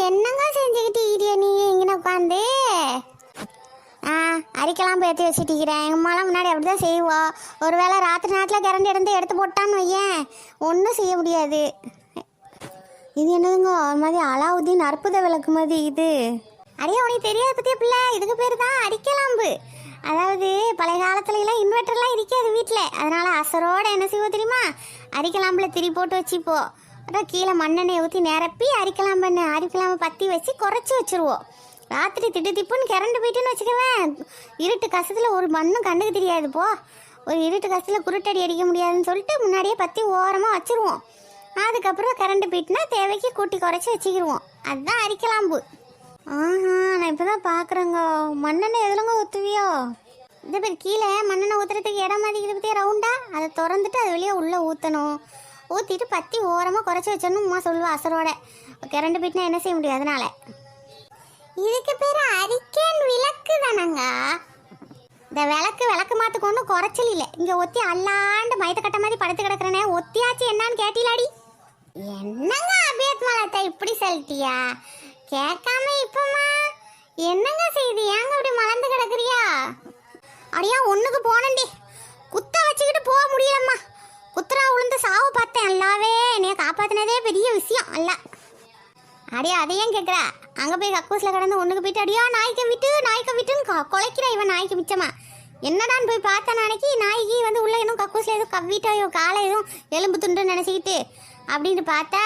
என்னங்க செஞ்சுக்கிட்டு இரிய நீ இங்கே உட்காந்து? அரிக்கலாம் பேத்தி வச்சுட்டிக்கிறேன். எங்கள் அம்மாலாம் முன்னாடி அப்படி தான் செய்வோம். ஒரு வேளை ராத்திரி நேரத்தில் கரண்ட் இருந்து எடுத்து போட்டான்னு வையேன், ஒன்றும் செய்ய முடியாது. இது என்னதுங்க ஒரு மாதிரி அலாவுதீன் அற்புத விளக்கு மாதிரி இது? அடியே உனக்கு தெரியாது பற்றிய பிள்ளை, இதுக்கு பேர் தான் அரிக்கலாம்பு. அதாவது பழைய காலத்துலலாம் இன்வெர்டர்லாம் இருக்காது வீட்டில், அதனால் அசரோட என்ன செய்வோம் தெரியுமா, அரிக்கலாம்பில் திரி போட்டு வச்சுப்போம். அப்புறம் கீழே மண்ணெண்ணெய் ஊற்றி நிரப்பி அரிக்கலாம்பை பற்றி வச்சு குறைச்சி வச்சுருவோம். ராத்திரி திட்டு திப்புன்னு கரண்ட் போயிட்டுன்னு வச்சுக்குவேன், இருட்டு கசத்தில் ஒரு மண்ணும் கண்ணுக்கு தெரியாது. ஒரு இருட்டு கசத்தில் குருட்டடி அடிக்க முடியாதுன்னு சொல்லிட்டு முன்னாடியே பற்றி ஓரமாக வச்சுருவோம். அதுக்கப்புறம் கரண்ட் போயிட்டுனா தேவைக்கு கூட்டி குறைச்சி வச்சுக்கிடுவோம். அதுதான் அரிக்கலாம்பு. நான் இப்போ தான் பார்க்குறேங்க. மண்ணெண்ணெய் எதுலங்க ஊற்றுவியோ? இந்த பேர் கீழே மண்ணெண்ணெய் ஊற்றுறதுக்கு இடம் மாதிரி இது பற்றியே ரவுண்டா, அதை திறந்துட்டு அது வெளியே உள்ளே ஊற்றணும். ஊற்றிட்டு பற்றி ஓரமாக குறைச்சி வச்சோன்னு அம்மா சொல்லுவா அசரோட. கரண்ட் போயிட்டுனா என்ன செய்ய முடியும், அதனால. இதுக்கு பேர் அரிக்கேன் விளக்கு தானங்க. இந்த விளக்கு மாத்துக்கு ஒன்றும் குறைச்சல் இல்லை. இங்கே ஒத்தி அல்லாண்டு மயத்த கட்ட மாதிரி படுத்து கிடக்குறேனே, ஒத்தியாச்சு என்னன்னு கேட்டீலாடி? என்னங்க அபியத் மலத்தை இப்படி சொல்லிட்டியா? கேட்காம இப்பமா என்னங்க செய்து ஏங்க இப்படி மலர்ந்து கிடக்குறியா? அடியா ஒன்றுக்கு போனண்டி, குத்த வச்சுக்கிட்டு போக முடியலம்மா. குத்துரா உளுந்து சாவு பார்த்தேன், எல்லாவே என்னைய காப்பாற்றினதே பெரிய விஷயம் அல்ல. அடியா அதையும் கேட்குறா, அங்கே போய் கக்கூசில் கிடந்து ஒன்றுக்கு போயிட்டு அடியா நாய்க்க விட்டுன்னு குலைக்கிறா இவன். நாய்க்கு மிச்சமா என்னடான்னு போய் பார்த்தேன் நாளைக்கு, நாய்க்கு வந்து உள்ள இன்னும் கக்கூசில் எதுவும் கவ்விட்டோ காலை எதுவும் எலும்பு துண்டுன்னு நினச்சிக்கிட்டு அப்படின்னு பார்த்தா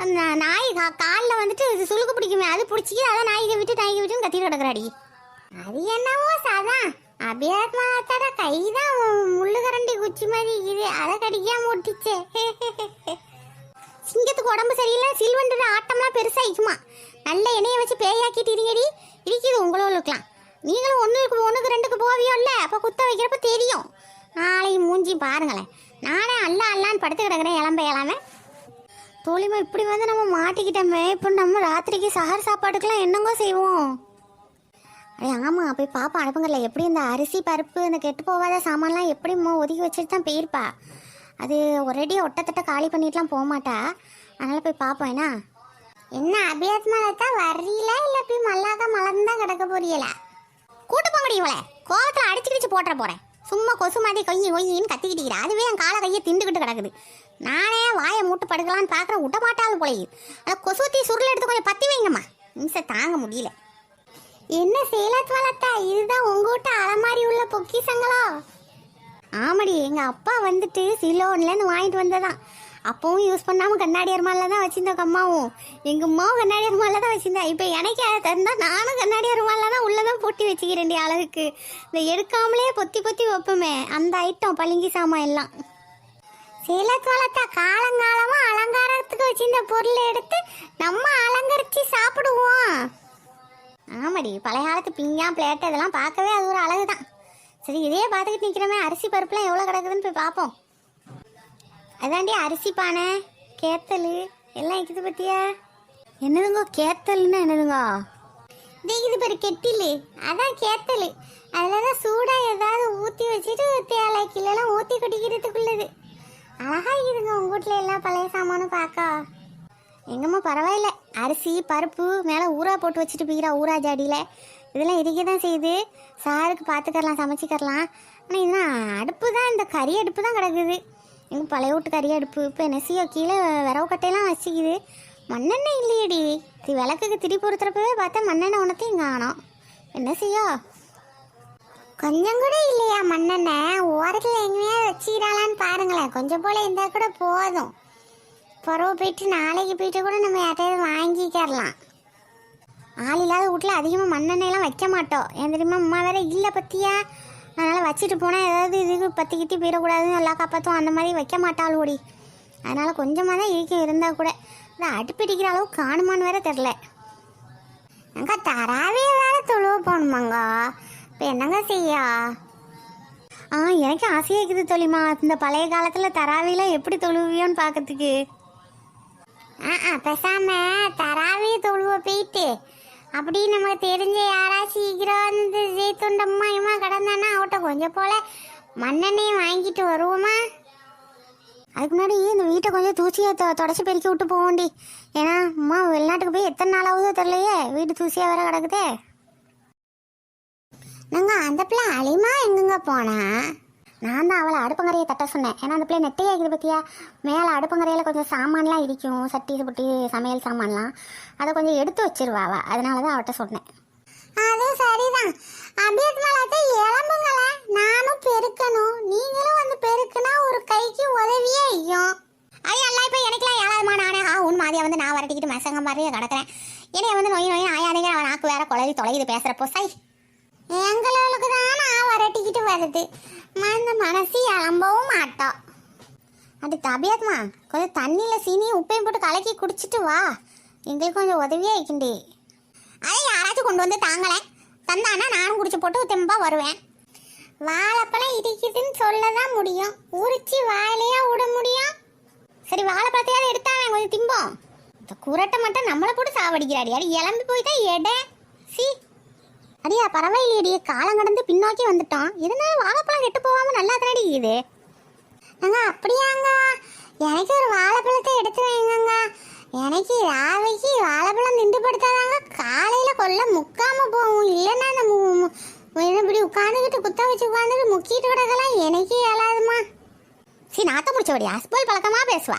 அந்த நாய் காலில் வந்துட்டு சுளுக்கு பிடிக்குமே, அது பிடிச்சிக்கிட்டு அதான் நாய்க்க விட்டுன்னு கத்திட்டு கிடக்குறாடி. அது என்னவோ சாதான் அபியாத்மாத்தோட கைதான் முள்ளு கரண்டி குச்சி மாதிரி இது, அதை கடிக்காம ஒட்டிச்சே. சிங்கத்துக்கு உடம்பு சரியில்லை, சில்வண்டு ஆட்டம்லாம் பெருசாகிக்குமா. நல்ல எண்ணெயை வச்சு பேயாக்கிட்டு இருக்குது உங்களுக்கெல்லாம். நீங்களும் ஒன்றுக்கு ரெண்டுக்கு போவியோல்ல, அப்போ குத்த வைக்கிறப்ப தெரியும். நாளைக்கு மூஞ்சி பாருங்களேன். நானே அல்லான்னு படுத்து கிடக்குறேன், இளம்பையலாமே. தோழிமா இப்படி வந்து நம்ம மாட்டிக்கிட்டோமே, இப்போ நம்ம ராத்திரிக்கு சஹர் சாப்பாடுக்கெல்லாம் என்னங்கோ செய்வோம்? ஆமாம், போய் பாப்பா அனுப்புங்கல்ல. எப்படி இந்த அரிசி பருப்பு இந்த கெட்டு போகாத சாமான்லாம் எப்படி ஒதுக்கி வச்சுட்டு தான் போயிருப்பா. அது ஒரேடியாக ஒட்டத்தட்ட காலி பண்ணிட்டுலாம் போக மாட்டா, அதனால் போய் பார்ப்போம். என்ன அபியாத் மலத்தான் வர்றீல, இல்லை போய் மல்லாக்க மலர்ந்தான் கிடக்க போறீங்களா? கூட்டு போக முடியல, கோவத்தில் அடிச்சு போட்டுற போகிறேன். சும்மா கொசு மாதிரி கொய்யின்னு கத்திக்கிட்டீங்க, அதுவே என் காலை கையை திண்டுக்கிட்டு கிடக்குது. நானே வாயை மூட்டு படுக்கலான்னு பார்க்குறேன், விட்ட மாட்டாலும் போலையுது. அதை கொசுத்தி சுருள் எடுத்து கொஞ்சம் பற்றி வைங்கம்மா, நிமிஷம் தாங்க முடியல. என்ன சேலத் வளர்த்தா, இதுதான் உங்க வீட்டு அலமாரி உள்ள பொக்கிசங்களோ? ஆமாடி, எங்கள் அப்பா வந்துட்டு சிலோன்லேருந்து வாங்கிட்டு வந்ததான். அப்பவும் யூஸ் பண்ணாமல் கண்ணாடி அருமாலில் தான் வச்சுருந்தோம். அம்மாவும் எங்கள் அம்மாவும் கண்ணாடி அருமாலில் தான் வச்சுருந்தேன். இப்போ எனக்கு அதை தந்தால் நானும் கண்ணாடி அருமாலில் தான் உள்ளே தான் பொட்டி வச்சுக்கிறேன்டி அளவுக்கு. இந்த எடுக்காமலே பொத்தி வைப்போமே அந்த ஐட்டம் பளிங்கி சாமான் எல்லாம். சேலத் வளர்த்தா காலங்காலமாக அலங்காரத்துக்கு வச்சிருந்த பொருளை எடுத்து நம்ம அலங்கரித்து சாப்பிடுவோம். ஆமாடி, பழைய காலத்து பிங்கா பிளேட்டு இதெல்லாம் பார்க்கவே அது ஒரு அழகு தான். சரி, இதே பார்த்துக்கிட்டு நிற்கிறோமே, அரிசி பருப்புலாம் எவ்வளோ கிடக்குதுன்னு போய் பார்ப்போம். அதாண்டி அரிசி பானை கேத்தல் எல்லாம் இருக்குது பற்றியா? என்னதுங்கோ கேத்தல்னா என்னதுங்கோ? இது பேர் கெட்டில், அதான் கேத்தல். அதில் தான் சூடாக ஏதாவது ஊற்றி வச்சுட்டு தேலை கிலெல்லாம் ஊற்றி குடிக்கிறதுக்குள்ளது. அழகா இருக்குதுங்க உங்கள் வீட்டில் எல்லாம் பழைய சாமானும் பார்க்க. எங்கம்மா பரவாயில்ல, அரிசி பருப்பு மேலே ஊறா போட்டு வச்சுட்டு போய்கிறா ஊரா ஜாடியில். இதெல்லாம் இருக்க தான் செய்யுது, சாருக்கு பார்த்துக்கரலாம் சமைச்சிக்கரலாம். ஆனால் இதுதான் அடுப்பு தான், இந்த கறி அடுப்பு தான் கிடக்குது. எங்கள் பழைய வீட்டு கறி அடுப்பு. இப்போ என்ன செய்ய, கீழே விரவு கட்டையெல்லாம் வச்சுக்குது. மண்ணெண்ணெய் இல்லையடி, இது விளக்குக்கு திரி பொறுத்துறப்பவே பார்த்தா மண்ணெண்ணெய் ஒன்றத்தையும் காணோம். என்ன செய்ய, கொஞ்சம் கூட இல்லையா மண்ணெண்ணெய்? ஓரத்தில் எங்கேயா வச்சுக்கிறாளான்னு பாருங்களேன், கொஞ்சம் போல் இருந்தால் கூட போதும். பறவை போயிட்டு நாளைக்கு போயிட்டு கூட நம்ம யார்ட்டையாவது வாங்கிக்கரலாம். ஆள் இல்லாத வீட்டில் அதிகமாக மண்ணெண்ணெயெல்லாம் வைக்க மாட்டோம். ஏன் தெரியுமா, அம்மா வேற இல்லை பற்றியா, அதனால் வச்சுட்டு போனால் ஏதாவது இதுக்கு பற்றி கிட்டி போயிடக்கூடாதுன்னு எல்லா காப்பாற்றும் அந்த மாதிரி வைக்க மாட்டாள் ஓடி. அதனால் கொஞ்சமாக தான் இருக்க இருந்தால் கூட அதை அடுப்பிடிக்கிற அளவுக்கு காணுமான்னு வேற தெரில. அங்கே தராவே வேற தொழுவ போகணுமாங்க, இப்போ என்னங்க செய்யா? எனக்கு ஆசையாக இருக்குது தொழிமா, இந்த பழைய காலத்தில் தராவிலாம் எப்படி தொழுவியோன்னு பார்க்கறதுக்கு. பேசாம தராவி தொழுவ போயிட்டு அப்படி நமக்கு தெரிஞ்ச யாராச்சும் சீக்கிரம் வந்து ஜெய்துண்டம்மா கடந்தானா அவட்ட கொஞ்சம் போல மண்ணெண்ணையும் வாங்கிட்டு வருவோமா? அதுக்கு முன்னாடி இந்த வீட்டை கொஞ்சம் தூசியை தொடச்சி பெருக்கி விட்டு போவோண்டி. ஏன்னா அம்மா வெளிநாட்டுக்கு போய் எத்தனை நாள் ஆகுதோ தெரியலையே, வீட்டு தூசியாக வேற கிடக்குதே. நாங்கள் அந்த பிள்ளை அலிமா எங்கெங்க போனா? நான் தான் அவளை அடுப்பங்கரையை தட்ட சொன்னேன். ஏன்னா அந்த பிள்ளை நெட்டையாக இருக்குது பற்றியா, மேலே அடுப்பங்கரையில் கொஞ்சம் சாமான்லாம் இருக்கும், சட்டி புட்டி சமையல் சாமான்லாம், அதை கொஞ்சம் எடுத்து வச்சிருவாவா, அதனால தான் அவட்ட சொன்னேன். அதுவும் சரிதான். அபியத்மலாத்தை இளம்புங்கள, நானும் பெருக்கணும், நீங்களும் வந்து பெருக்குனா ஒரு கைக்கு உதவியே ஐயும். அது எல்லாம் இப்போ எனக்குலாம் ஏழாதுமா, நானே உன் மாதிரியா வந்து நான் வரட்டிக்கிட்டு மெசங்க மாதிரியே கிடக்கிறேன். என்னைய வந்து நோய் நோய் ஆயாதீங்க, அவன் நாக்கு வேற குழவி தொலைது பேசுகிறப்போ சை எங்களுக்கு தான் நான் வரட்டிக்கிட்டு வருது. அந்த மனசு இளம்பவும் மாட்டோம். அது தபியத்மா, கொஞ்சம் தண்ணியில் சீனியும் உப்பையும் போட்டு கலக்கி குடிச்சிட்டு வா, எங்களுக்கு கொஞ்சம் உதவியாக இருக்குண்டி. அதை யாராச்சும் கொண்டு வந்து தாங்களேன், தந்தானா நானும் குடிச்சு போட்டு தெம்பா வருவேன். வாழைப்பழம் இருக்குதுன்னு சொல்ல தான் முடியும், உரிச்சு வாயிலையா விட முடியும்? சரி வாழைப்பழத்தையாவது எடுத்தாவே கொஞ்சம் திம்போம். இந்த குரட்டை மட்டும் நம்மளை போட்டு சாவடிக்கிறாடி. அடி இளம்பி போய் தான் எடை சி. அடியா பரவாயில்லையடி, காலம் கடந்து பின்னோக்கி வந்துட்டோம், இதனால வாழைப்பழம் கெட்டு போகாம நல்லா தானடி இது. நாங்க அப்படியாங்க, எனக்கு ஒரு வாழைப்பழத்தை எடுத்து வைங்கங்க. எனக்கு ராவைக்கு வாழைப்பழம் நின்று படுத்தாதாங்க காலையில கொல்ல முக்காம போகும். இல்லைன்னா அந்த இப்படி உட்காந்துக்கிட்டு குத்த வச்சு உட்காந்துட்டு முக்கிட்டு கிடக்கலாம் எனக்கு இயலாதுமா. சரி நாத்த முடிச்சபடி அஸ்பல் பழக்கமா பேசுவா.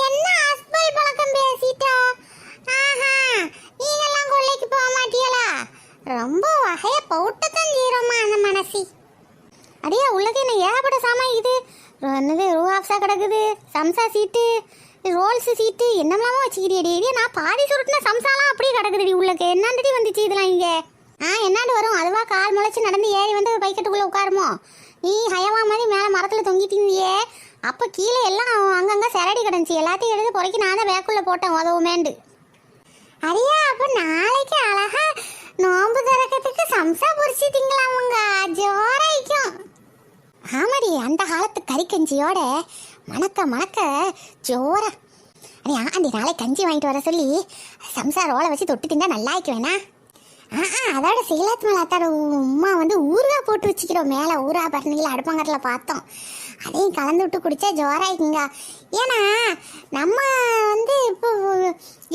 என்ன அஸ்பல் பழக்கம் பேசிட்டா? நீங்கெல்லாம் கொள்ளைக்கு போக மாட்டியலா? ரொம்ப வகைய பவுட்டத்தான் தீரமா அந்த மனசி. அடியா உள்ளது என்ன ஏகப்பட்ட சாமான் இது. என்னது ரூஹாப்ஸா கிடக்குது, சம்சா சீட்டு, ரோல்ஸ் சீட்டு, என்னமாமா வச்சுக்கிறியடி. நான் பாதி சுருட்டின சம்சாலாம் அப்படியே கிடக்குதுடி உள்ளக்கு. என்னாண்டடி வந்துச்சு இதெல்லாம் இங்கே? என்னாண்டு வரும், அதுவா கால் முளைச்சி நடந்து ஏறி வந்து பைக்கெட்டுக்குள்ளே உட்காருமோ? நீ ஹயவா மாதிரி மேலே மரத்தில் தொங்கிட்டு இருந்தியே, அப்போ கீழே எல்லாம் அங்கங்கே சிரடி கிடந்துச்சு, எல்லாத்தையும் எடுத்து பொறைக்கி நான் தான் வேக்குள்ளே போட்டேன் உதவுமேண்டு. அரியா அப்போ நாளைக்கு அழகா நோம்பு திறக்கிறதுக்கு சம்சா பொரிச்சு திங்கலாமுங்க, ஜோராய்க்கும். ஆமாடி, அந்த காலத்து கறி கஞ்சியோட மணக்க மணக்க ஜோரா. அடி ஆண்டி நாளைக்கு கஞ்சி வாங்கிட்டு வர சொல்லி சம்சா ரோலை வச்சு தொட்டு தின்னா நல்லா ஆயிக்குவேனா? அதோட சீலாத் மலாத்தாட உமா வந்து ஊறுகாய் போட்டு வச்சுக்கிறோம் மேலே, ஊறா பரணியில் அடுப்பங்கட்டில் பார்த்தோம், அதையும் கலந்து விட்டு குடித்தா ஜோராயிக்குங்க. ஏன்னா நம்ம வந்து இப்போ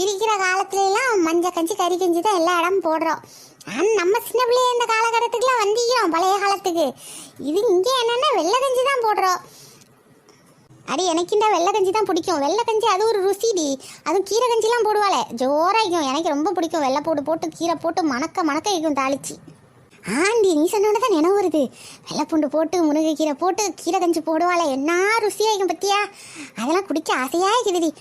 இருக்கிற காலத்துலலாம் மஞ்சள் கஞ்சி கறி கஞ்சி தான் எல்லா இடமும் போடுறோம். ஆனால் நம்ம சின்ன பிள்ளைய இந்த காலகட்டத்துக்குலாம் வந்திக்கிறோம் பழைய காலத்துக்கு. இது இங்கே என்னென்னா வெள்ளை கஞ்சி தான் போடுறோம். அடி எனக்கு இந்த வெள்ளை கஞ்சி தான் பிடிக்கும். வெள்ளை கஞ்சி அது ஒரு ருசிடி. அதுவும் கீரை கஞ்சிலாம் போடுவாளே ஜோராய்க்கும், எனக்கு ரொம்ப பிடிக்கும். வெள்ளை போட்டு கீரை போட்டு மணக்க மணக்க இருக்கும் தாளிச்சு. ஆண்டி நீ சொன்னோட தான் நினைவு வருது, வெள்ளைப்பூண்டு போட்டு முருங்கைக்கீரை போட்டு கீரை கஞ்சி போடுவாளே, என்ன ருசியாகும் பத்தியா? அதெல்லாம் குடிக்க ஆசையாக இருக்குதுடி.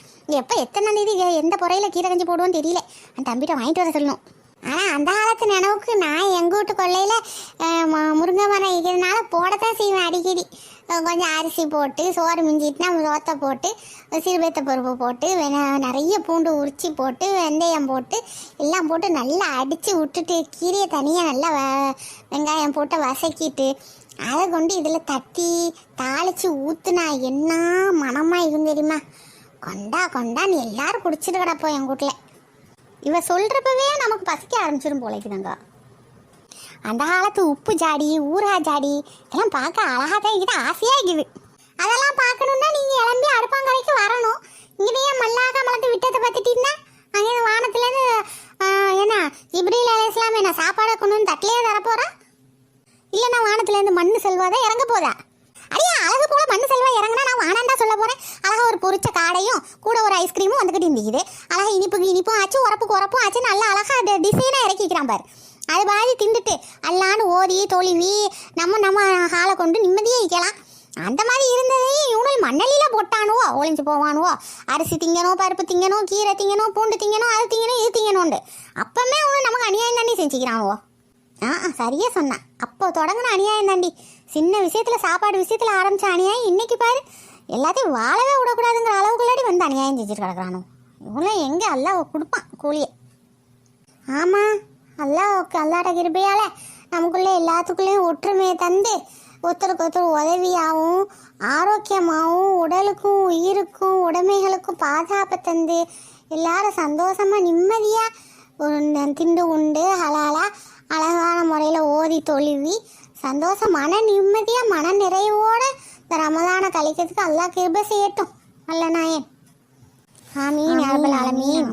எப்போ எத்தனை தேதி எந்த புறையில் கீரை கஞ்சி போடுவோன்னு தெரியல, அந்த தம்பிட்ட வாங்கிட்டு வர சொல்லணும். ஆனால் அந்த காலத்து நினைவுக்கு நான் எங்கள் வீட்டு கொள்ளையில் முருங்கை மரம் இருக்கிறதுனால போடத்தான் செய்வேன் அடிக்கடி. கொஞ்சம் அரிசி போட்டு சோறு மிஞ்சிட்டுனா சோத்தை போட்டு சிறுபேத்த பருப்பு போட்டு நிறைய பூண்டு உரிச்சி போட்டு வெந்தயம் போட்டு எல்லாம் போட்டு நல்லா அடித்து விட்டுட்டு கீரையை தனியாக நல்லா வெங்காயம் போட்டு வசக்கிட்டு அதை கொண்டு இதில் தட்டி தாளித்து ஊற்றுனா என்ன மனமாக இருக்கும் தெரியுமா? கொண்டா கொண்டான்னு எல்லாரும் குடிச்சிட்டு கிடப்போம் எங்கள் வீட்டில். இவ சொல்கிறப்பவே நமக்கு பசிக்க ஆரம்பிச்சிடும் போலைக்குதாங்க. அந்த காலத்து உப்பு ஜாடி ஊரா ஜாடி இதெல்லாம் பார்க்க அழகாக தான் இருக்குது, ஆசையாக இருக்குது. அதெல்லாம் பார்க்கணுன்னா நீங்கள் இளம்பி அடுப்பாங்கரைக்கு வரணும். இங்கேயே மல்லாக மலத்து விட்டத்தை பார்த்துட்டீங்கன்னா அங்கே வானத்துலேருந்து என்ன ஜிப்ரீல் அலைஹிஸ்ஸலாம் என்ன சாப்பாடை கொண்டு வந்து தட்டிலே தரப்போகிறா? இல்லைன்னா வானத்துலேருந்து மண் செல்வாதான் இறங்க போதா? அடியா அழகு போல மண் செல்வா இறங்கினா நான் வானாண்டா சொல்ல போகிறேன். அழகா ஒரு பொரிச்ச காடையும் கூட ஒரு ஐஸ்கிரீமும் வந்துக்கிட்டு இருந்துக்குது. அழகா இனிப்புக்கு இனிப்பும் ஆச்சு, உரப்புக்கு உரப்பும் ஆச்சு, நல்லா அழகா டிசைனாக இறக்கிக்கிறான் பாரு. அது பாதி திண்டுட்டு அல்லான்னு ஓதி தொழிவி நம்ம ஹாலை கொண்டு நிம்மதியே வைக்கலாம். அந்த மாதிரி இருந்ததையும் இவனும் மண்ணலிலாம் போட்டானுவோ, ஒளிஞ்சு போவானுவோ. அரிசி திங்கணும், பருப்பு திங்கணும், கீரை திங்கணும், பூண்டு திங்கணும், அது திங்கணும், இது திங்கணும்ண்டு அப்பமே அவனு நமக்கு அநியாயம் தாண்டி செஞ்சுக்கிறானுவோ. சரியா சொன்னான். அப்போ தொடங்கின அநியாயம் தாண்டி. சின்ன விஷயத்தில் சாப்பாடு விஷயத்தில் ஆரம்பித்த அநியாயம் இன்னைக்கு பாரு எல்லாத்தையும் வாழவே விடக்கூடாதுங்கிற அளவுக்குள்ளாடி வந்து அநியாயம் செஞ்சுட்டு கிடக்குறானோ. இவங்கள எங்கே அல்லாஹ் கொடுப்பான் கூலியை. ஆமாம், அல்லாட கிருபையால் நமக்குள்ளே எல்லாத்துக்குள்ளேயும் ஒற்றுமையை தந்து ஒருத்தருக்கு ஒருத்தர் உதவியாகவும் ஆரோக்கியமாகவும் உடலுக்கும் உயிருக்கும் உடைமைகளுக்கும் பாதுகாப்பு தந்து எல்லாரும் சந்தோஷமாக நிம்மதியாக ஒரு திண்டு உண்டு ஹலாலாக அழகான முறையில் ஓதி தொழுவி சந்தோஷம் மன நிம்மதியாக மன நிறைவோடு இந்த ரமலானை கழிக்கிறதுக்கு அல்லாஹ் கிருபை செய்யட்டும் அல்ல நாயன். ஆமீன் யா ரப்பல் ஆலமீன்.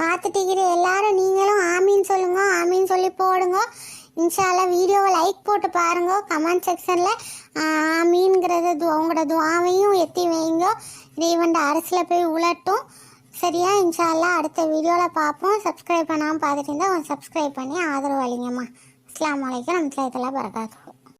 பார்த்துட்டீங்க எல்லாரும், நீங்களும் ஆமீன் சொல்லுங்க, ஆமீன் சொல்லி போடுங்க. இன்ஷா அல்லாஹ் வீடியோவை லைக் போட்டு பாருங்க. கமெண்ட் செக்ஷனில் ஆமீன்கிறது உங்களோட துவாவையும் எத்தி வைங்க. இறைவன் அரசில் போய் உலட்டும். சரியா? இன்ஷா அல்லாஹ் அடுத்த வீடியோவில் பார்ப்போம். சப்ஸ்கிரைப் பண்ணாமல் பார்த்துட்டு இருந்தால் சப்ஸ்கிரைப் பண்ணி ஆதரவு அளிங்கம்மா. அஸ்ஸலாமு அலைக்கும் வரஹ்மத்துல்லாஹி வபரகாத்துஹு.